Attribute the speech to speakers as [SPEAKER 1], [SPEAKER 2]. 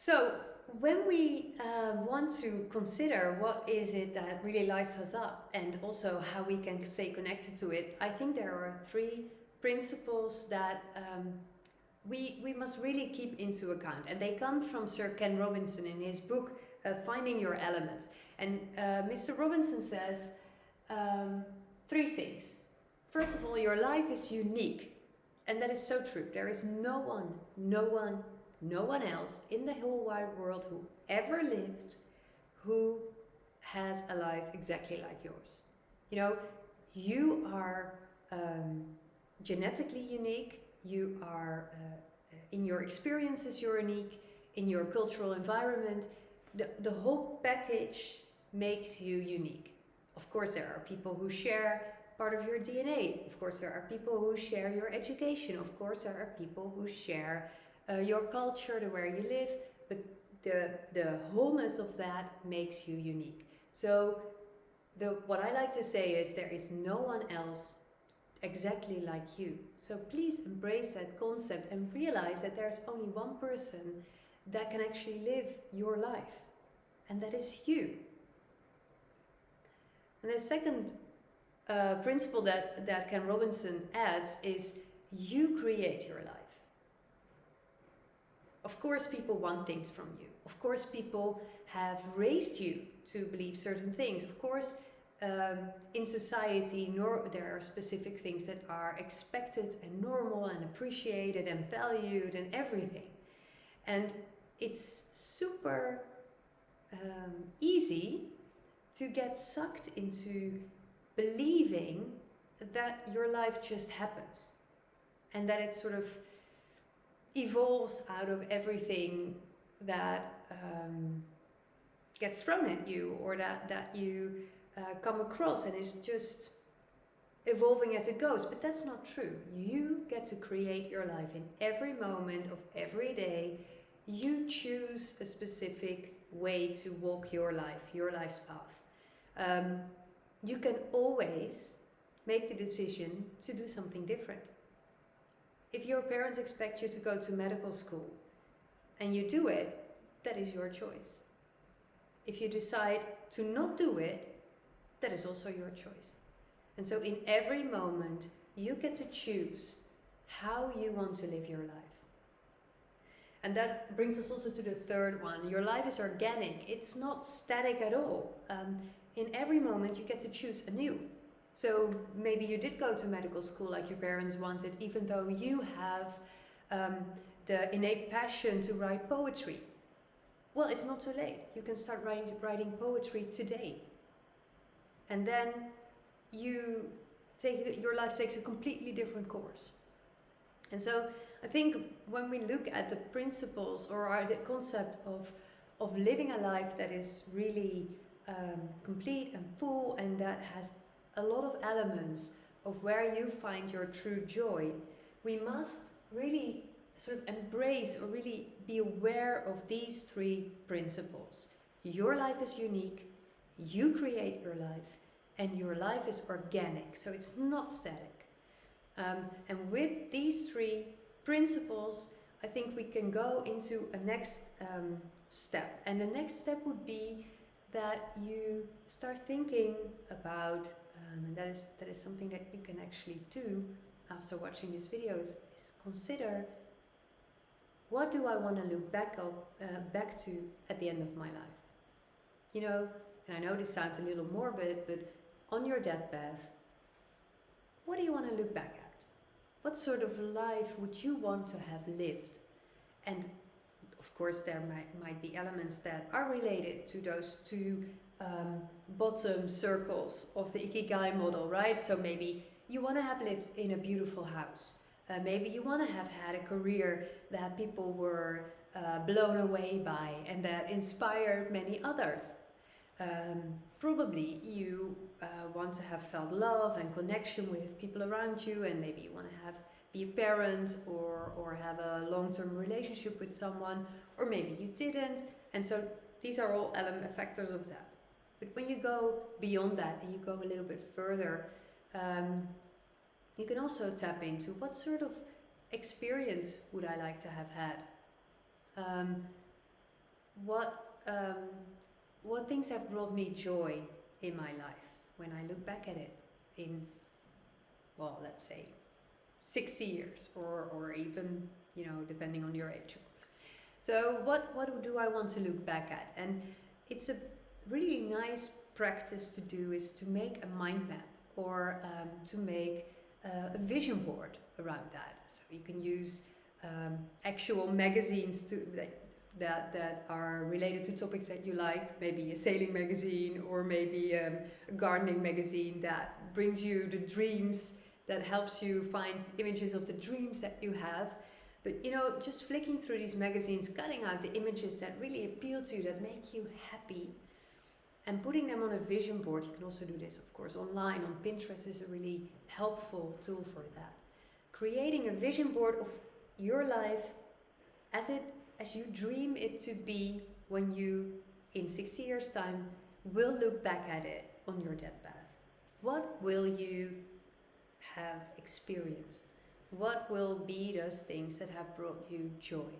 [SPEAKER 1] So when we want to consider what is it that really lights us up and also how we can stay connected to it, I think there are three principles that we must really keep into account. And they come from Sir Ken Robinson in his book, Finding Your Element. And Mr. Robinson says three things. First of all, your life is unique. And that is so true. There is no one else in the whole wide world who ever lived who has a life exactly like yours. You know, you are genetically unique, you are in your experiences you're unique, in your cultural environment, the whole package makes you unique. Of course, there are people who share part of your DNA. Of course, there are people who share your education. Of course, there are people who share your culture, the where you live, but the wholeness of that makes you unique. So what I like to say is there is no one else exactly like you. So please embrace that concept and realize that there's only one person that can actually live your life, and that is you. And the second principle that Ken Robinson adds is you create your life. Of course, people want things from you. Of course, people have raised you to believe certain things. Of course, in society, there are specific things that are expected and normal and appreciated and valued and everything. And it's super easy to get sucked into believing that your life just happens and that it sort of evolves out of everything that gets thrown at you, or that you come across, and it's just evolving as it goes. But that's not true. You get to create your life in every moment of every day. You choose a specific way to walk your life, your life's path. You can always make the decision to do something different. If your parents expect you to go to medical school and you do it, that is your choice. If you decide to not do it, that is also your choice. And so in every moment, you get to choose how you want to live your life. And that brings us also to the third one. Your life is organic. It's not static at all. In every moment, you get to choose anew. So maybe you did go to medical school like your parents wanted, even though you have the innate passion to write poetry. Well, it's not too late. You can start writing poetry today. And then your life takes a completely different course. And so I think when we look at the principles or the concept of living a life that is really complete and full, and that has a lot of elements of where you find your true joy, we must really sort of embrace or really be aware of these three principles. Your life is unique, you create your life, and your life is organic, so it's not static. And with these three principles, I think we can go into a next step. And the next step would be that you start thinking about, and that is something that you can actually do after watching these videos, is consider, what do I want to look back to at the end of my life? You know, and I know this sounds a little morbid, but on your deathbed, what do you want to look back at? What sort of life would you want to have lived? And of course, there might be elements that are related to those two bottom circles of the Ikigai model, right? So maybe you want to have lived in a beautiful house. Maybe you want to have had a career that people were blown away by and that inspired many others. Probably you want to have felt love and connection with people around you, and maybe you want to be a parent or have a long-term relationship with someone, or maybe you didn't. And so these are all factors of that. But when you go beyond that and you go a little bit further, you can also tap into, what sort of experience would I like to have had? um, what things have brought me joy in my life when I look back at it in, well, let's say 60 years, or even, depending on your age, of course. So what do I want to look back at? And it's a really nice practice to do is to make a mind map, or to make a vision board around that. So you can use actual magazines that are related to topics that you like, maybe a sailing magazine, or maybe a gardening magazine that brings you the dreams, that helps you find images of the dreams that you have. But just flicking through these magazines, cutting out the images that really appeal to you, that make you happy, and putting them on a vision board. You can also do this, of course, online. On Pinterest is a really helpful tool for that. Creating a vision board of your life as you dream it to be when you, in 60 years' time, will look back at it on your deathbed. What will you have experienced? What will be those things that have brought you joy?